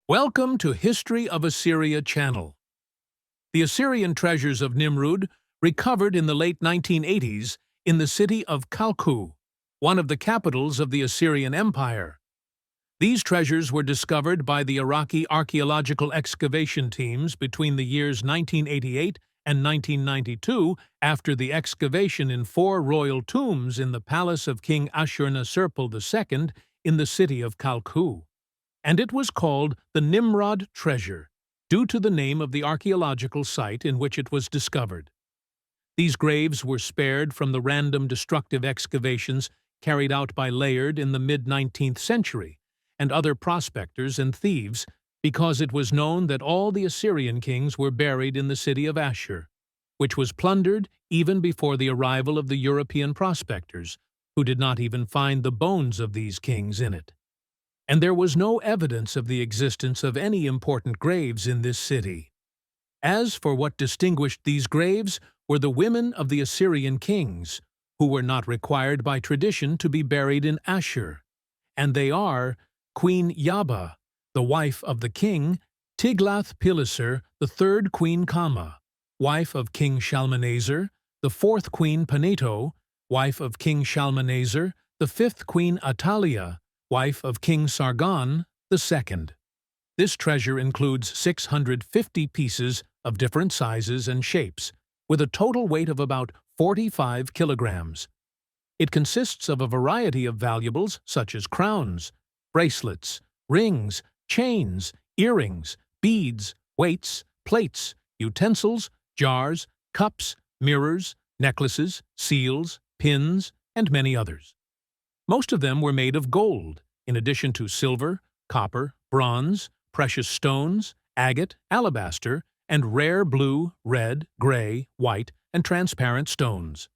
Welcome to History of Assyria channel. The Assyrian treasures of Nimrud recovered in the late 1980s in the city of Kalku, one of the capitals of the Assyrian Empire. These treasures were discovered by the Iraqi archaeological excavation teams between the years 1988 and 1992 after the excavation in 4 royal tombs in the palace of King Ashur-Nasirpal II in the city of Kalku. And it was called the Nimrod treasure, due to the name of the archaeological site in which it was discovered. These graves were spared from the random destructive excavations carried out by Layard in the mid-19th century and other prospectors and thieves, because it was known that all the Assyrian kings were buried in the city of Ashur, which was plundered even before the arrival of the European prospectors, who did not even find the bones of these kings in it. And there was no evidence of the existence of any important graves in this city. As for what distinguished these graves were the women of the Assyrian kings, who were not required by tradition to be buried in Ashur, and they are Queen Yaba, the wife of the king, Tiglath-Pileser, the third Queen Kama, wife of King Shalmaneser, the fourth Queen Paneto, wife of King Shalmaneser, the fifth Queen Atalia, wife of King Sargon II. This treasure includes 650 pieces of different sizes and shapes, with a total weight of about 45 kilograms. It consists of a variety of valuables such as crowns, bracelets, rings, chains, earrings, beads, weights, plates, utensils, jars, cups, mirrors, necklaces, seals, pins, and many others. Most of them were made of gold, in addition to silver, copper, bronze, precious stones, agate, alabaster, and rare blue, red, gray, white, and transparent stones.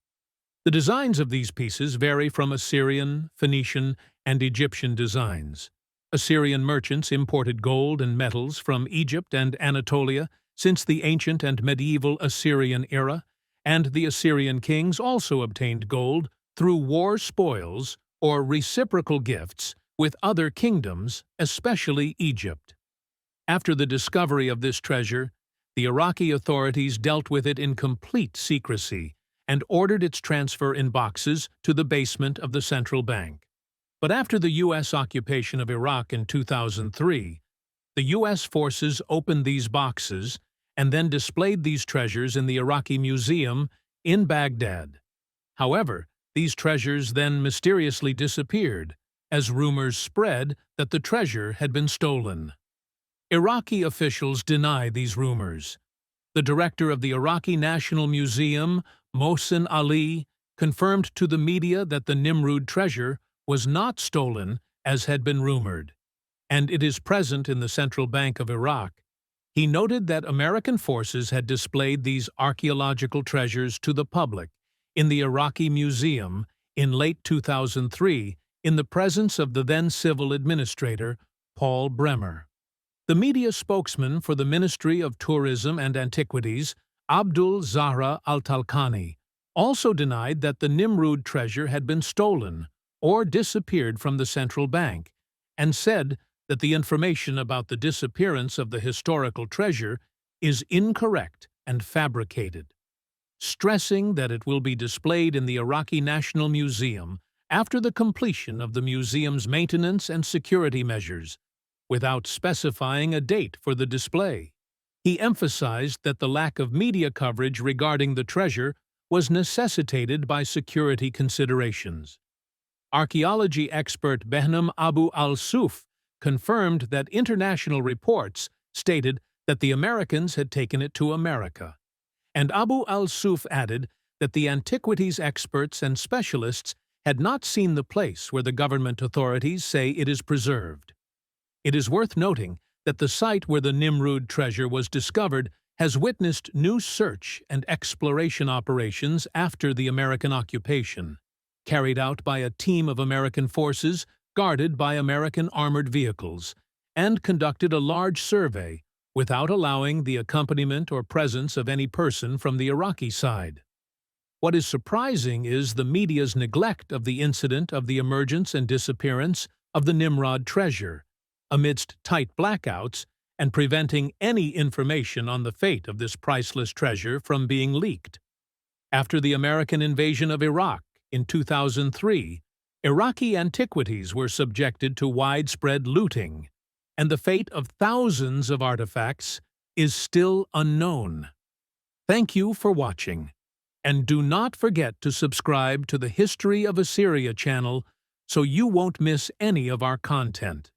The designs of these pieces vary from Assyrian, Phoenician, and Egyptian designs. Assyrian merchants imported gold and metals from Egypt and Anatolia since the ancient and medieval Assyrian era, and the Assyrian kings also obtained gold through war spoils or reciprocal gifts with other kingdoms, especially Egypt. After the discovery of this treasure, the Iraqi authorities dealt with it in complete secrecy and ordered its transfer in boxes to the basement of the central bank. But after the U.S. occupation of Iraq in 2003, the U.S. forces opened these boxes and then displayed these treasures in the Iraqi Museum in Baghdad. However, these treasures then mysteriously disappeared, as rumors spread that the treasure had been stolen. Iraqi officials deny these rumors. The director of the Iraqi National Museum, Mohsen Ali, confirmed to the media that the Nimrud treasure was not stolen as had been rumored, and it is present in the Central Bank of Iraq. He noted that American forces had displayed these archaeological treasures to the public in the Iraqi Museum in late 2003 in the presence of the then civil administrator, Paul Bremer. The media spokesman for the Ministry of Tourism and Antiquities, Abdul Zahra Al-Talkani, also denied that the Nimrud treasure had been stolen or disappeared from the central bank, and said that the information about the disappearance of the historical treasure is incorrect and fabricated, stressing that it will be displayed in the Iraqi National Museum after the completion of the museum's maintenance and security measures, without specifying a date for the display. He emphasized that the lack of media coverage regarding the treasure was necessitated by security considerations. Archaeology expert Behnam Abu al-Suf confirmed that international reports stated that the Americans had taken it to America, and Abu al-Suf added that the antiquities experts and specialists had not seen the place where the government authorities say it is preserved. It is worth noting that the site where the Nimrud treasure was discovered has witnessed new search and exploration operations after the American occupation, carried out by a team of American forces guarded by American armored vehicles, and conducted a large survey without allowing the accompaniment or presence of any person from the Iraqi side. What is surprising is the media's neglect of the incident of the emergence and disappearance of the Nimrod treasure, amidst tight blackouts and preventing any information on the fate of this priceless treasure from being leaked. After the American invasion of Iraq in 2003, Iraqi antiquities were subjected to widespread looting, and the fate of thousands of artifacts is still unknown. Thank you for watching, and do not forget to subscribe to the History of Assyria channel so you won't miss any of our content.